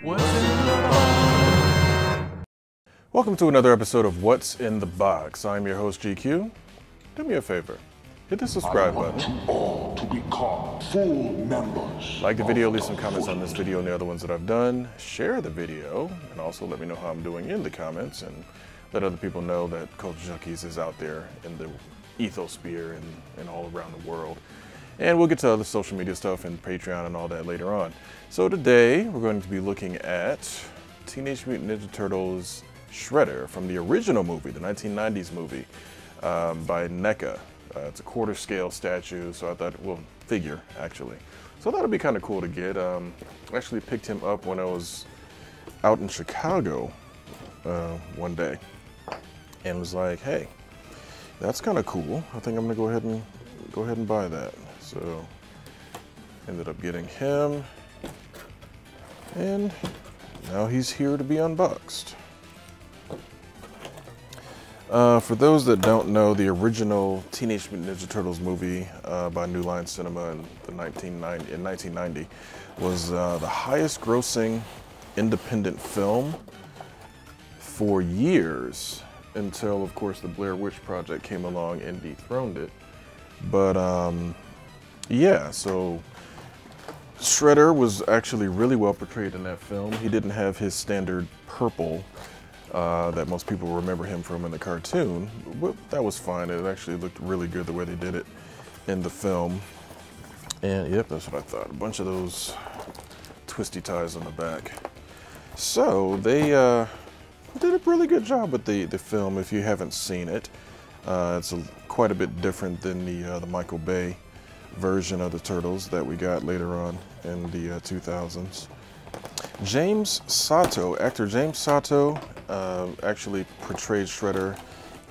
What's in the box? Welcome to another episode of What's in the Box. I'm your host, GQ. Do me a favor. Hit the subscribe button. I want you all to become full members. Like the video, leave some comments on this video and the other ones that I've done. Share the video, and also let me know how I'm doing in the comments, and let other people know that Coach Junkies is out there in the ethosphere and all around the world. And we'll get to other social media stuff and Patreon and all that later on. So today, we're going to be looking at Teenage Mutant Ninja Turtles Shredder from the original movie, the 1990s movie, by Neca. It's a quarter scale statue, so I thought, well, figure actually. So I thought it'd be kind of cool to get. I actually picked him up when I was out in Chicago one day, and was like, hey, that's kind of cool. I think I'm gonna go ahead and buy that. So ended up getting him, and now he's here to be unboxed. For those that don't know, the original Teenage Mutant Ninja Turtles movie by New Line Cinema in 1990 was the highest grossing independent film for years until, of course, the Blair Witch Project came along and dethroned it. But yeah, so Shredder was actually really well portrayed in that film. He didn't have his standard purple that most people remember him from in the cartoon. But that was fine. It actually looked really good the way they did it in the film. And yep, that's what I thought. A bunch of those twisty ties on the back. So they did a really good job with the film. If you haven't seen it, it's quite a bit different than the Michael Bay version of the Turtles that we got later on in the 2000s. Actor James Sato actually portrayed Shredder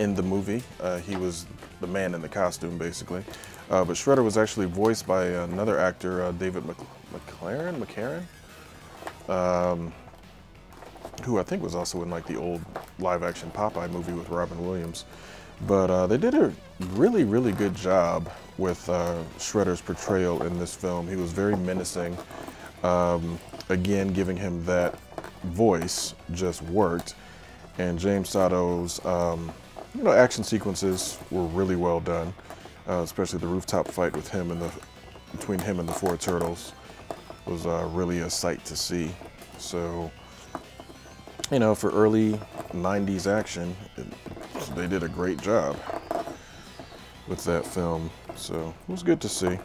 in the movie. He was the man in the costume, basically. But Shredder was actually voiced by another actor, David McCarran, who I think was also in like the old live-action Popeye movie with Robin Williams. But they did a really, really good job with Shredder's portrayal in this film. He was very menacing. Again, giving him that voice just worked. And James Sato's action sequences were really well done, especially the rooftop fight with him and between him and the four turtles was really a sight to see. So, you know, for early 90s action, they did a great job with that film. So it was good to see.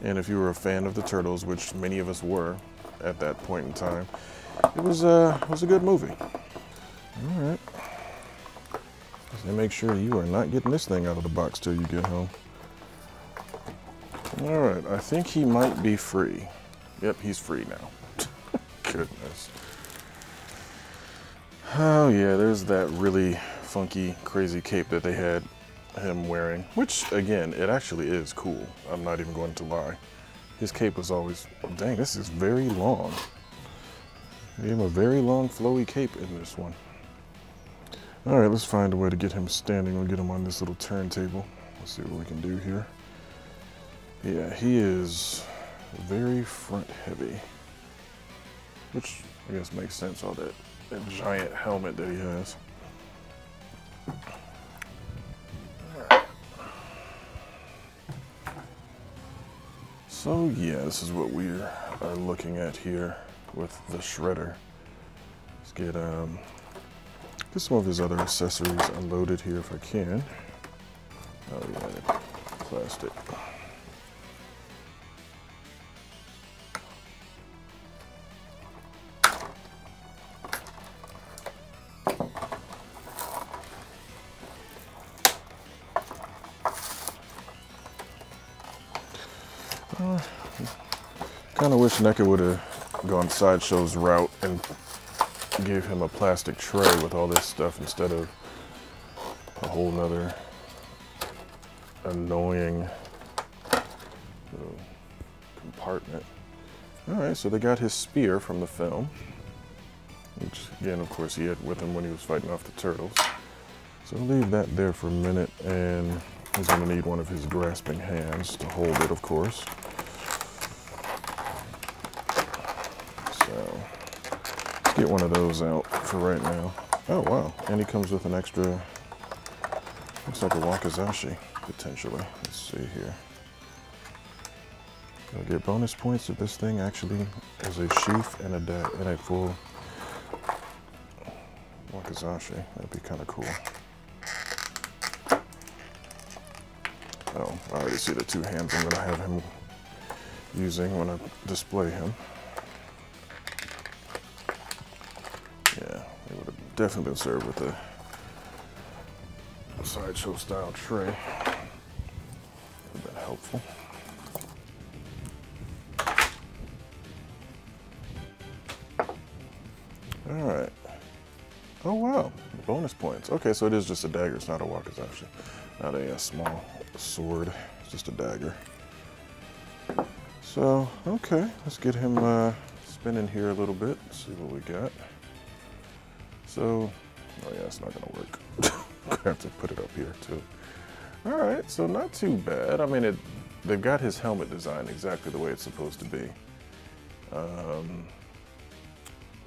And if you were a fan of the Turtles, which many of us were at that point in time, it was a good movie. All right. So make sure you are not getting this thing out of the box till you get home. All right, I think he might be free. Yep, he's free now. Goodness. Oh yeah, there's that really funky, crazy cape that they had him wearing, which again, it actually is cool. I'm not even going to lie. His cape was always, dang, this is very long. They have a very long, flowy cape in this one. All right, let's find a way to get him standing. We'll get him on this little turntable. Let's see what we can do here. Yeah, he is very front heavy, which I guess makes sense, all that giant helmet that he has. So yeah, this is what we are looking at here with the Shredder. Let's get some of his other accessories unloaded here if I can. Oh yeah, plastic. Kind of wish Neca would have gone Sideshow's route and gave him a plastic tray with all this stuff instead of a whole nother annoying compartment. All right, so they got his spear from the film, which again, of course, he had with him when he was fighting off the turtles. So I'll leave that there for a minute, and he's gonna need one of his grasping hands to hold it, of course. So get one of those out for right now. Oh wow, and he comes with an extra, looks like a Wakizashi, potentially. Let's see here. I'll get bonus points if this thing actually is a sheath and a full Wakizashi. That'd be kind of cool. Oh, I already see the two hands I'm gonna have him using when I display him. Yeah, it would have definitely been served with a sideshow style tray. Would have been helpful. All right. Oh wow, bonus points. Okay, so it is just a dagger. It's not a Wakizashi, not a small sword. It's just a dagger. So okay, let's get him spinning here a little bit. See what we got. So, oh yeah, it's not gonna work. I have to put it up here too. All right, so not too bad. I mean, they've got his helmet design exactly the way it's supposed to be.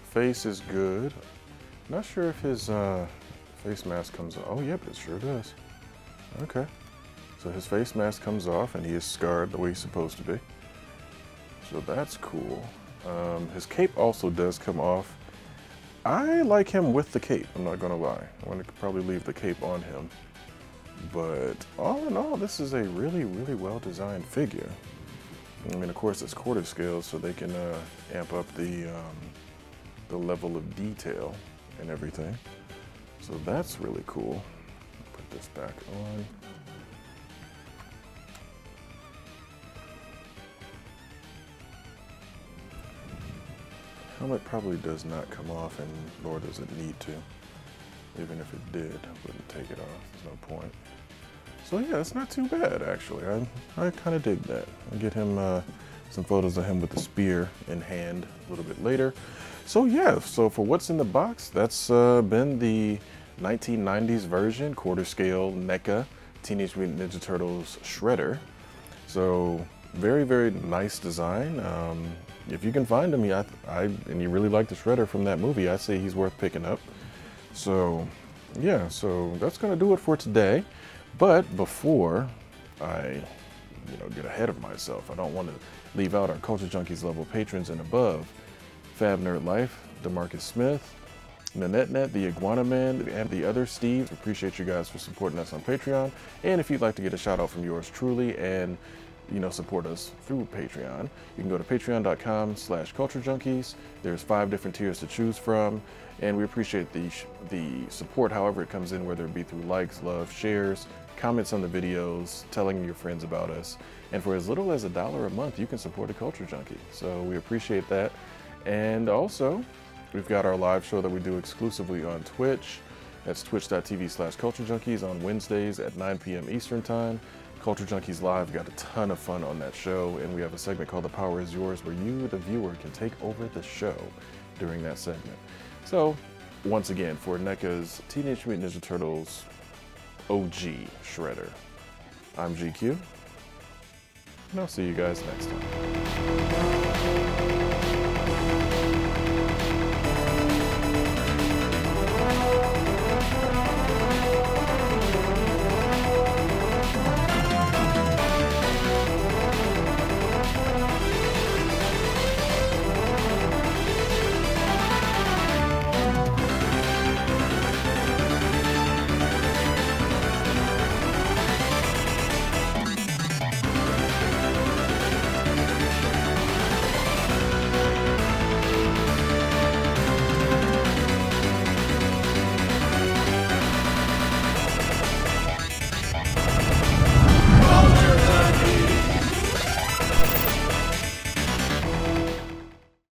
Face is good. Not sure if his face mask comes off. Oh, yep, it sure does. Okay. So his face mask comes off and he is scarred the way he's supposed to be. So that's cool. His cape also does come off. I like him with the cape, I'm not gonna lie. I want to probably leave the cape on him. But all in all, this is a really, really well-designed figure. I mean, of course, it's quarter scale, so they can amp up the level of detail and everything. So that's really cool. Put this back on. Helmet probably does not come off, and nor does it need to. Even if it did, I wouldn't take it off. There's no point. So yeah, it's not too bad actually. I kind of dig that. I'll get him some photos of him with the spear in hand a little bit later. So yeah, so for what's in the box, that's been the 1990s version, quarter scale NECA Teenage Mutant Ninja Turtles Shredder. So very, very nice design. If you can find him, and you really like the Shredder from that movie, I'd say he's worth picking up. So yeah, so that's gonna do it for today. But before I, get ahead of myself, I don't want to leave out our Culture Junkies level patrons and above. Fab Nerd Life, DeMarcus Smith, Nanette, the Iguana Man, and the other Steve. Appreciate you guys for supporting us on Patreon. And if you'd like to get a shout out from yours truly and support us through Patreon, you can go to patreon.com/culturejunkies. There's 5 different tiers to choose from, and we appreciate the support however it comes in, whether it be through likes, love, shares, comments on the videos, telling your friends about us. And for as little as $1 a month, you can support a Culture Junkie. So we appreciate that. And also, we've got our live show that we do exclusively on Twitch. That's twitch.tv/culturejunkies on Wednesdays at 9 p.m. Eastern Time. Culture Junkies Live, got a ton of fun on that show, and we have a segment called The Power Is Yours where you, the viewer, can take over the show during that segment. So, once again, for NECA's Teenage Mutant Ninja Turtles OG Shredder, I'm GQ, and I'll see you guys next time.